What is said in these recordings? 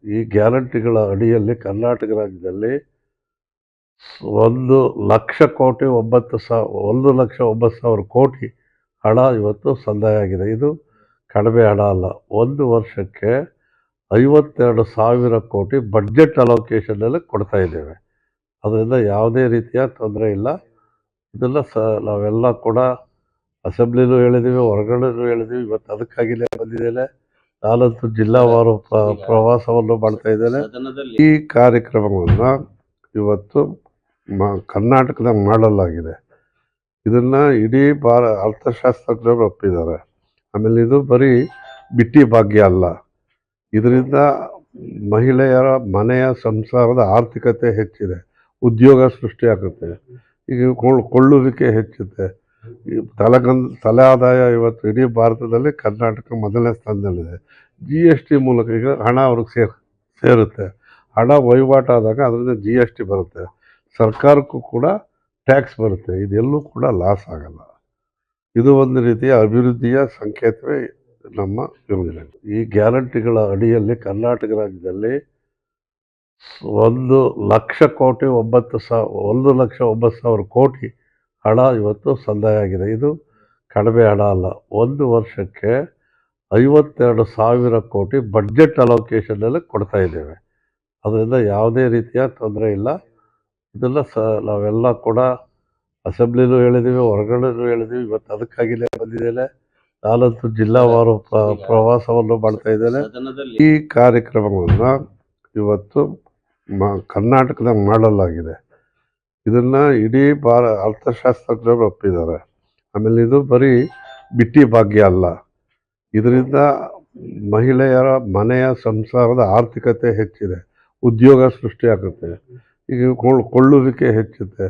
ಈ ಗ್ಯಾರಂಟಿಗಳ ಅಡಿಯಲ್ಲಿ ಕರ್ನಾಟಕ ರಾಜ್ಯದಲ್ಲಿ 1,09,000 ಕೋಟಿ ಹಣ ಇವತ್ತು ಸಂದಾಯ ಆಗಿದೆ. ಇದು ಕಡಿಮೆ ಹಣ ಅಲ್ಲ. ಒಂದು ವರ್ಷಕ್ಕೆ 52,000 ಕೋಟಿ ಬಡ್ಜೆಟ್ ಅಲೋಕೇಶನ್ನಲ್ಲಿ ಕೊಡ್ತಾ ಇದ್ದೇವೆ. ಅದರಿಂದ ಯಾವುದೇ ರೀತಿಯ ತೊಂದರೆ ಇಲ್ಲ. ಇದೆಲ್ಲ ನಾವೆಲ್ಲ ಕೂಡ ಅಸೆಂಬ್ಲಿಲೂ ಹೇಳಿದ್ದೀವಿ, ಹೊರಗಡೆನೂ ಹೇಳಿದ್ದೀವಿ. ಇವತ್ತು ಅದಕ್ಕಾಗಿಯೇ ಬಂದಿದ್ದೇನೆ. ನಾನಂತೂ ಜಿಲ್ಲಾವಾರು ಪ್ರವಾಸವನ್ನು ಮಾಡ್ತಾ ಇದ್ದೇನೆ. ಈ ಕಾರ್ಯಕ್ರಮವನ್ನು ಇವತ್ತು ಕರ್ನಾಟಕದಾಗ ಮಾಡಲಾಗಿದೆ. ಇದನ್ನು ಇಡೀ ಅರ್ಥಶಾಸ್ತ್ರಜ್ಞರು ಒಪ್ಪಿದ್ದಾರೆ. ಆಮೇಲೆ ಇದು ಬರೀ ಬಿಟ್ಟಿ ಭಾಗ್ಯ ಅಲ್ಲ. ಇದರಿಂದ ಮಹಿಳೆಯರ ಮನೆಯ ಸಂಸಾರದ ಆರ್ಥಿಕತೆ ಹೆಚ್ಚಿದೆ, ಉದ್ಯೋಗ ಸೃಷ್ಟಿಯಾಗುತ್ತೆ, ಈಗ ಕೊಳ್ಳುವಿಕೆ ಹೆಚ್ಚುತ್ತೆ. ತಲೆ ಆದಾಯ ಇವತ್ತು ಇಡೀ ಭಾರತದಲ್ಲಿ ಕರ್ನಾಟಕ ಮೊದಲನೇ ಸ್ಥಾನದಲ್ಲಿದೆ. GST ಮೂಲಕ ಈಗ ಹಣ ಅವ್ರಿಗೆ ಸೇರುತ್ತೆ. ಹಣ ವಹಿವಾಟಾದಾಗ ಅದರಿಂದ GST ಬರುತ್ತೆ, ಸರ್ಕಾರಕ್ಕೂ ಕೂಡ ಟ್ಯಾಕ್ಸ್ ಬರುತ್ತೆ. ಇದೆಲ್ಲೂ ಕೂಡ ಲಾಸ್ ಆಗಲ್ಲ. ಇದು ಒಂದು ರೀತಿಯ ಅಭಿವೃದ್ಧಿಯ ಸಂಕೇತವೇ ನಮ್ಮ ಯೋಜನೆ. ಈ ಗ್ಯಾರಂಟಿಗಳ ಅಡಿಯಲ್ಲಿ ಕರ್ನಾಟಕ ರಾಜ್ಯದಲ್ಲಿ 1,09,000 ಕೋಟಿ ಹಣ ಇವತ್ತು ಸಂದಾಯ ಆಗಿದೆ. ಇದು ಕಡಿಮೆ ಹಣ ಅಲ್ಲ. ಒಂದು ವರ್ಷಕ್ಕೆ 52,000 ಕೋಟಿ ಬಡ್ಜೆಟ್ ಅಲೋಕೇಶನ್ನಲ್ಲಿ ಕೊಡ್ತಾ ಇದ್ದೇವೆ. ಅದರಿಂದ ಯಾವುದೇ ರೀತಿಯ ತೊಂದರೆ ಇಲ್ಲ. ಇದೆಲ್ಲ ನಾವೆಲ್ಲ ಕೂಡ ಅಸೆಂಬ್ಲಿಲೂ ಹೇಳಿದ್ದೀವಿ, ಹೊರಗಡೆನೂ ಹೇಳಿದ್ದೀವಿ. ಇವತ್ತು ಅದಕ್ಕಾಗಿಯೇ ಬಂದಿದ್ದೇನೆ. ನಾನಂತೂ ಜಿಲ್ಲಾವಾರು ಪ್ರವಾಸವನ್ನು ಮಾಡ್ತಾ ಇದ್ದೇನೆ. ಈ ಕಾರ್ಯಕ್ರಮವನ್ನು ಇವತ್ತು ಕರ್ನಾಟಕದಾಗ ಮಾಡಲಾಗಿದೆ. ಇದನ್ನು ಇಡೀ ಅರ್ಥಶಾಸ್ತ್ರಜ್ಞರು ಒಪ್ಪಿದ್ದಾರೆ. ಆಮೇಲೆ ಇದು ಬರೀ ಬಿಟ್ಟಿ ಭಾಗ್ಯ ಅಲ್ಲ. ಇದರಿಂದ ಮಹಿಳೆಯರ ಮನೆಯ ಸಂಸಾರದ ಆರ್ಥಿಕತೆ ಹೆಚ್ಚಿದೆ, ಉದ್ಯೋಗ ಸೃಷ್ಟಿಯಾಗುತ್ತೆ, ಈಗ ಕೊಳ್ಳುವಿಕೆ ಹೆಚ್ಚುತ್ತೆ.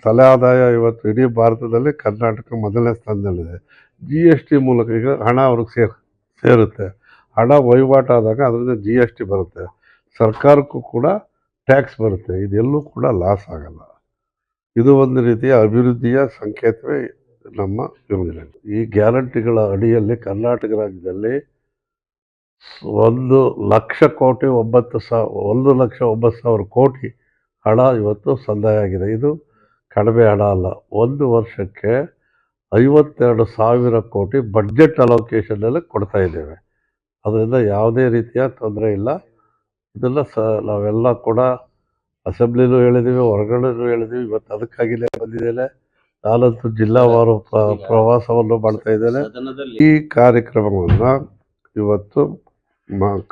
ತಲೆ ಆದಾಯ ಇವತ್ತು ಇಡೀ ಭಾರತದಲ್ಲಿ ಕರ್ನಾಟಕ ಮೊದಲನೇ ಸ್ಥಾನದಲ್ಲಿದೆ. GST ಮೂಲಕ ಈಗ ಹಣ ಅವ್ರಿಗೆ ಸೇರುತ್ತೆ. ಹಣ ವಹಿವಾಟಾದಾಗ ಅದರಿಂದ GST ಬರುತ್ತೆ, ಸರ್ಕಾರಕ್ಕೂ ಕೂಡ ಟ್ಯಾಕ್ಸ್ ಬರುತ್ತೆ. ಇದೆಲ್ಲೂ ಕೂಡ ಲಾಸ್ ಆಗಲ್ಲ. ಇದು ಒಂದು ರೀತಿಯ ಅಭಿವೃದ್ಧಿಯ ಸಂಕೇತವೇ ನಮ್ಮ ಯೋಜನೆ. ಈ ಗ್ಯಾರಂಟಿಗಳ ಅಡಿಯಲ್ಲಿ ಕರ್ನಾಟಕ ರಾಜ್ಯದಲ್ಲಿ 1,09,000 ಕೋಟಿ ಹಣ ಇವತ್ತು ಸಂದಾಯ ಆಗಿದೆ. ಇದು ಕಡಿಮೆ ಹಣ ಅಲ್ಲ. ಒಂದು ವರ್ಷಕ್ಕೆ 52,000 ಕೋಟಿ ಬಡ್ಜೆಟ್ ಅಲೋಕೇಶನ್ನಲ್ಲಿ ಕೊಡ್ತಾ ಇದ್ದೇವೆ. ಅದರಿಂದ ಯಾವುದೇ ರೀತಿಯ ತೊಂದರೆ ಇಲ್ಲ. ಇದೆಲ್ಲ ನಾವೆಲ್ಲ ಕೂಡ ಅಸೆಂಬ್ಲಿಲೂ ಹೇಳಿದ್ದೀವಿ, ಹೊರಗಡೆನೂ ಹೇಳಿದ್ದೀವಿ. ಇವತ್ತು ಅದಕ್ಕಾಗಿಯೇ ಬಂದಿದ್ದೇನೆ. ನಾನಂತೂ ಜಿಲ್ಲಾವಾರು ಪ್ರವಾಸವನ್ನು ಮಾಡ್ತಾ ಇದ್ದೇನೆ. ಈ ಕಾರ್ಯಕ್ರಮವನ್ನು ಇವತ್ತು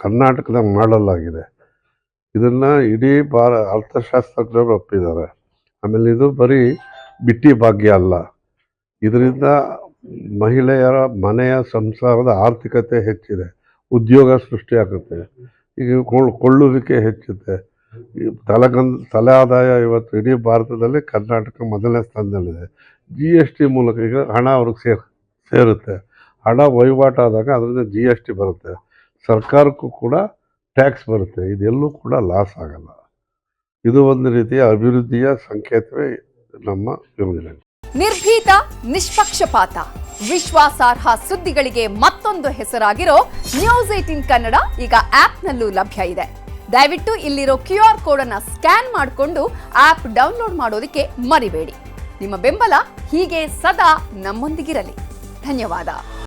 ಕರ್ನಾಟಕದಾಗ ಮಾಡಲಾಗಿದೆ. ಇದನ್ನು ಇಡೀ ಅರ್ಥಶಾಸ್ತ್ರಜ್ಞರು ಒಪ್ಪಿದ್ದಾರೆ. ಆಮೇಲೆ ಇದು ಬರೀ ಬಿಟ್ಟಿ ಭಾಗ್ಯ ಅಲ್ಲ. ಇದರಿಂದ ಮಹಿಳೆಯರ ಮನೆಯ ಸಂಸಾರದ ಆರ್ಥಿಕತೆ ಹೆಚ್ಚಿದೆ, ಉದ್ಯೋಗ ಸೃಷ್ಟಿಯಾಗುತ್ತೆ, ಈಗ ಕೊಳ್ಳುವಿಕೆ ಹೆಚ್ಚುತ್ತೆ. ತಲೆ ಆದಾಯ ಇವತ್ತು ಇಡೀ ಭಾರತದಲ್ಲಿ ಕರ್ನಾಟಕ ಮೊದಲನೇ ಸ್ಥಾನದಲ್ಲಿದೆ. GST ಮೂಲಕ ಈಗ ಹಣ ಅವ್ರಿಗೆ ಸೇರುತ್ತೆ. ಹಣ ವಹಿವಾಟಾದಾಗ ಅದರಿಂದ GST ಬರುತ್ತೆ, ಸರ್ಕಾರಕ್ಕೂ ಕೂಡ ಟ್ಯಾಕ್ಸ್ ಬರುತ್ತೆ. ಇದೆಲ್ಲೂ ಕೂಡ ಲಾಸ್ ಆಗಲ್ಲ. ಇದು ಒಂದು ರೀತಿಯ ಅಭಿವೃದ್ಧಿಯ ಸಂಕೇತವೇ ನಮ್ಮ ಯೋಜನೆ. ನಿರ್ಭೀತ, ನಿಷ್ಪಕ್ಷಪಾತ, ವಿಶ್ವಾಸಾರ್ಹ ಸುದ್ದಿಗಳಿಗೆ ಮತ್ತೊಂದು ಹೆಸರಾಗಿರೋ News18 ಕನ್ನಡ ಈಗ ಆಪ್ನಲ್ಲೂ ಲಭ್ಯ ಇದೆ. ದಯವಿಟ್ಟು ಇಲ್ಲಿರೋ QR ಕೋಡ್ ಅನ್ನು ಸ್ಕ್ಯಾನ್ ಮಾಡಿಕೊಂಡು ಆಪ್ ಡೌನ್ಲೋಡ್ ಮಾಡೋದಕ್ಕೆ ಮರಿಬೇಡಿ. ನಿಮ್ಮ ಬೆಂಬಲ ಹೀಗೆ ಸದಾ ನಮ್ಮೊಂದಿಗಿರಲಿ. ಧನ್ಯವಾದ.